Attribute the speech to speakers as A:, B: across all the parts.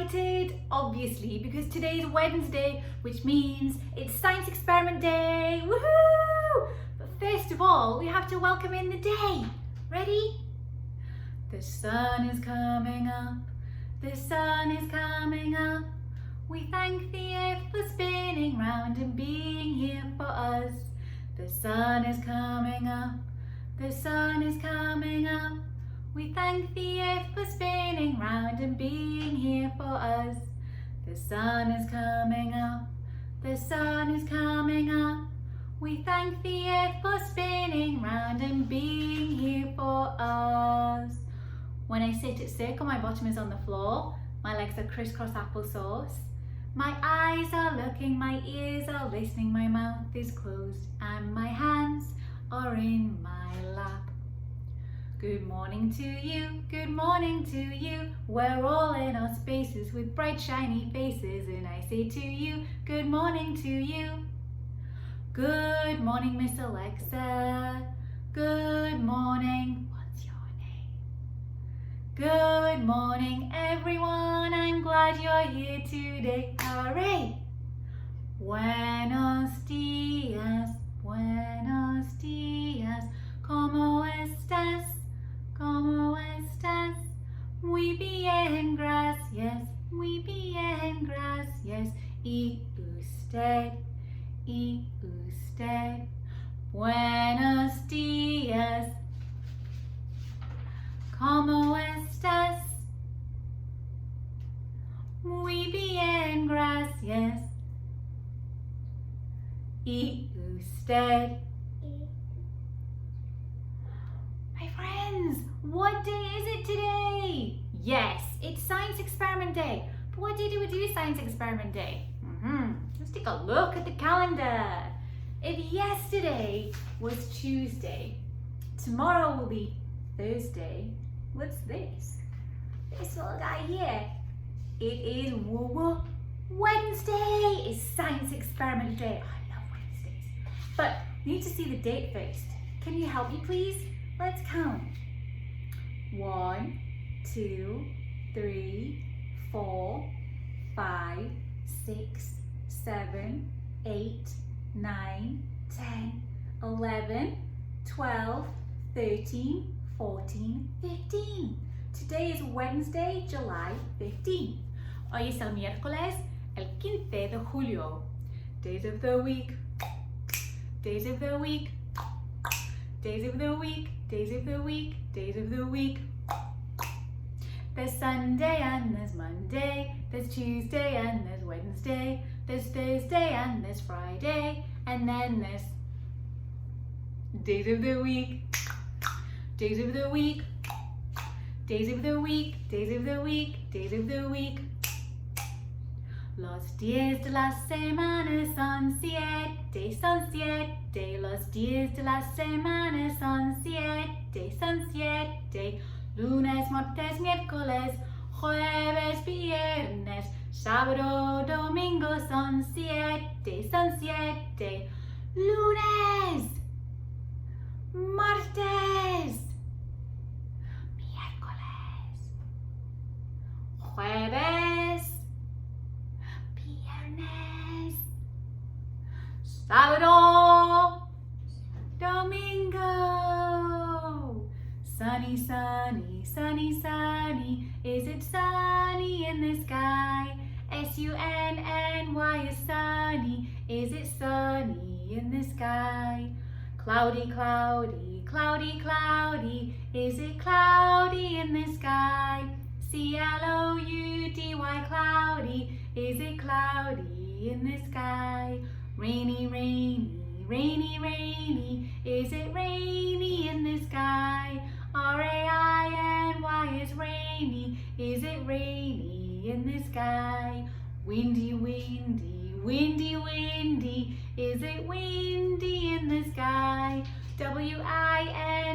A: excited? Obviously, because today is Wednesday, which means it's Science Experiment Day. Woohoo! But first of all, we have to welcome in the day. Ready? The sun is coming up. The sun is coming up. We thank the earth for spinning round and being here for us. The sun is coming up. The sun is coming up. We thank the earth for spinning round and being here for us. The sun is coming up. The sun is coming up. We thank the earth for spinning round and being here for us. When I sit at circle, my bottom is on the floor. My legs are crisscross applesauce. My eyes are looking, my ears are listening, my mouth is closed, and my hands are in my lap. Good morning to you, good morning to you. We're all in our spaces with bright shiny faces, and I say to you, good morning to you. Good morning, Miss Alexa. Good morning. What's your name? Good morning, everyone. I'm glad you're here today. Hooray! Buenos dias, buenos dias. ¿Cómo estás? ¿Cómo estás? Muy bien, gracias. Muy bien, gracias. ¿Y usted? ¿Y usted? Buenos días. ¿Cómo estás? Muy bien, gracias. ¿Y usted? My friends, what day is it today? Yes, it's Science Experiment Day. But what day do we do Science Experiment Day? Let's take a look at the calendar. If yesterday was Tuesday, tomorrow will be Thursday. What's this? This little guy here. It is Wednesday. It's Science Experiment Day. I love Wednesdays. But we need to see the date first. Can you help me, please? Let's count. 1, 2, 3, 4, 5, 6, 7, 8, 9, 10, 11, 12, 13, 14, 15. Today is Wednesday, July 15. Hoy es el miércoles, el 15 de julio. Days of the week. Days of the week. Days of the week. Days of the week. Days of the week. There's Sunday and there's Monday. There's Tuesday and there's Wednesday. There's Thursday and there's Friday. And then there's days of the week. Days of the week. Days of the week. Days of the week. Days of the week. Los días de la semana son siete, son siete. Los días de la semana son siete, son siete. Lunes, martes, miércoles, jueves, viernes, sábado, domingo son siete, son siete. Lunes, martes, miércoles, jueves, viernes, sábado, domingo. Sunny, sunny, sunny, sunny. Is it sunny in the sky? S-U-N-N-Y is sunny. Is it sunny in the sky? Cloudy, cloudy, cloudy, cloudy. Is it cloudy in the sky? C-L-O-U-D-Y, cloudy. Is it cloudy in the sky? Rainy, rainy, rainy, rainy. Is it rainy in the sky? R-A-I-N-Y is rainy. Is it rainy in the sky? Windy, windy, windy, windy. Is it windy in the sky? W-I-N-D-Y,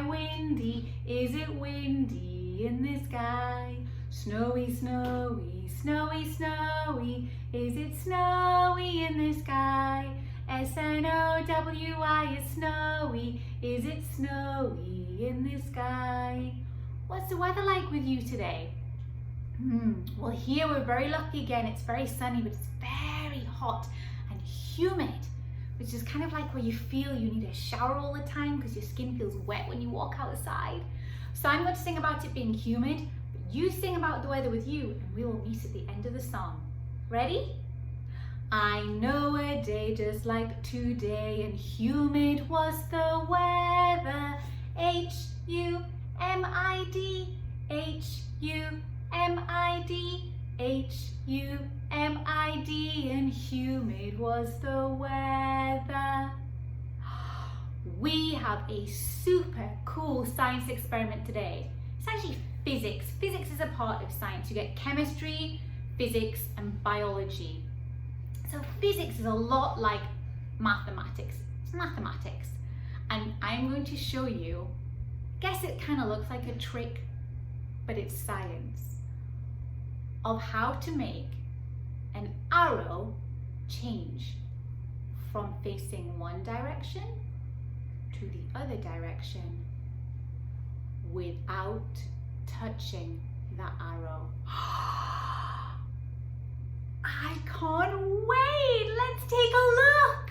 A: windy. Is it windy in the sky? Snowy, snowy, snowy, snowy. Is it snowy in the sky? S-N-O-W-Y is snowy. Is it snowy in the sky? What's the weather like with you today? Well, here we're very lucky again. It's very sunny, but it's very hot and humid, which is kind of like where you feel you need a shower all the time because your skin feels wet when you walk outside. So I'm going to sing about it being humid, but you sing about the weather with you, and we will meet at the end of the song. Ready? I know a day just like today, and humid was the weather. H-U-M-I-D, H-U-M-I-D, H-U-M-I-D, and humid was the weather. We have a super cool science experiment today. It's actually physics. Physics is a part of science. You get chemistry, physics, and biology. So physics is a lot like mathematics. It's mathematics. And I'm going to show you, guess it kind of looks like a trick, but it's science, of how to make an arrow change from facing one direction to the other direction without touching the arrow. I can't wait! Let's take a look!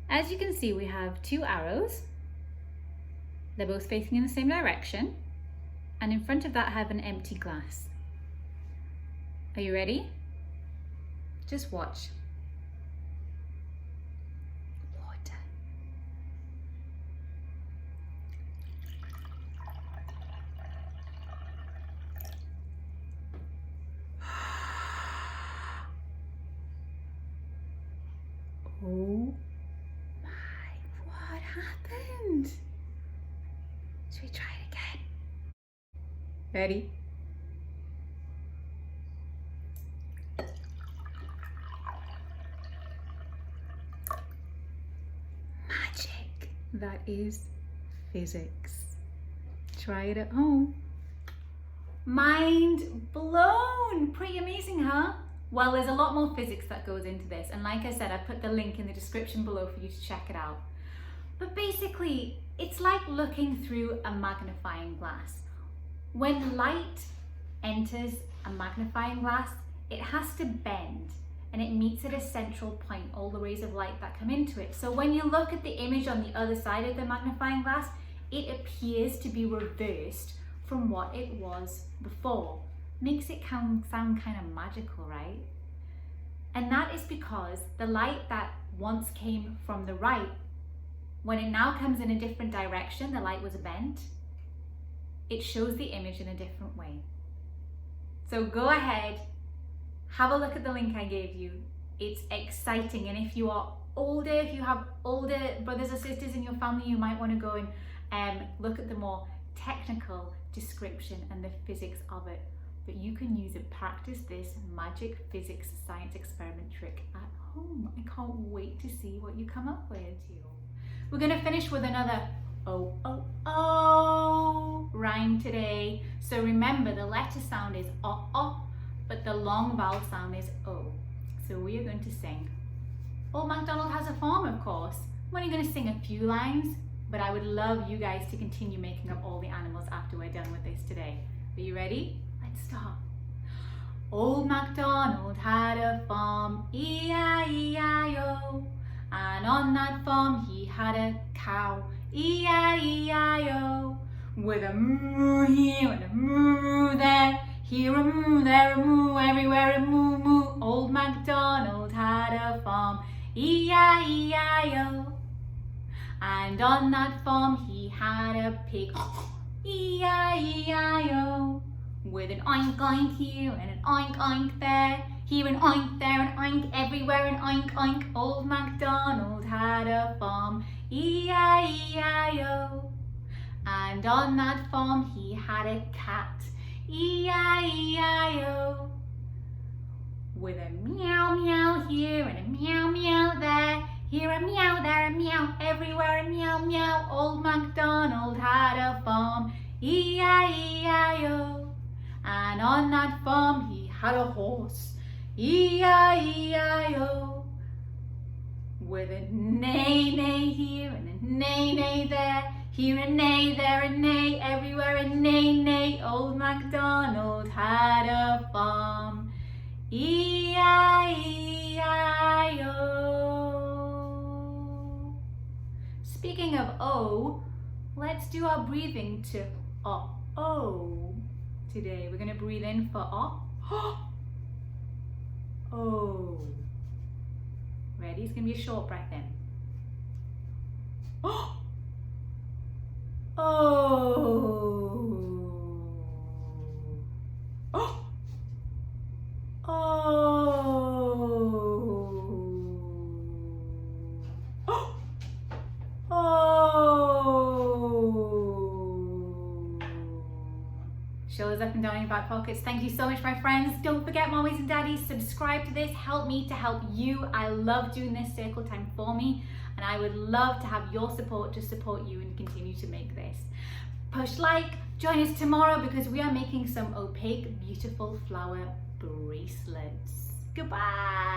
A: As you can see, we have two arrows. They're both facing in the same direction. And in front of that, I have an empty glass. Are you ready? Just watch. Water. Oh my, what happened? Should we try it again? Ready? Magic. That is physics. Try it at home. Mind blown. Pretty amazing, huh? Well, there's a lot more physics that goes into this, and like I said, I put the link in the description below for you to check it out. But basically, it's like looking through a magnifying glass. When light enters a magnifying glass, it has to bend, and it meets at a central point, all the rays of light that come into it. So when you look at the image on the other side of the magnifying glass, it appears to be reversed from what it was before. Makes it sound kind of magical, right? And that is because the light that once came from the right, when it now comes in a different direction, the light was bent, it shows the image in a different way. So go ahead, have a look at the link I gave you. It's exciting, and if you are older, if you have older brothers or sisters in your family, you might want to go and look at the more technical description and the physics of it. But you can use it, practice this magic physics science experiment trick at home. I can't wait to see what you come up with. We're going to finish with another oh, oh, oh rhyme today. So remember, the letter sound is but the long vowel sound is o. So we are going to sing Old Macdonald Has a Farm, of course. I'm only going to sing a few lines, but I would love you guys to continue making up all the animals after we're done with this today. Are you ready? Let's start. Old Macdonald had a farm, E-I-E-I-O. And on that farm he had a cow, E-I-E-I-O. With a moo here and a moo there, here a moo, there a moo, everywhere a moo moo. Old Macdonald had a farm, E-I-E-I-O. And on that farm he had a pig, E-I-E-I-O. With an oink oink here and an oink oink there, here an oink, there an oink, everywhere an oink oink. Old Macdonald had a farm, E-I-E-I-O. And on that farm he had a cat, E-I-E-I-O. With a meow meow here and a meow meow there, here a meow, there a meow, everywhere a meow meow. Old Macdonald had a farm, E-I-E-I-O. And on that farm he had a horse, E-I-E-I-O. With a neigh neigh here and a neigh neigh there, here a neigh, there a neigh, everywhere a neigh neigh. Old Macdonald E-I-E-I-O. Speaking of O, let's do our breathing to O today. We're going to breathe in for O. O. Ready? It's going to be a short breath in. Oh. Oh. Shoulders up and down in your back pockets. Thank you so much, my friends. Don't forget, mommies and daddies, subscribe to this. Help me to help you. I love doing this circle time for me, and I would love to have your support to support you and continue to make this. Push like, join us tomorrow because we are making some opaque, beautiful flower bracelets. Goodbye.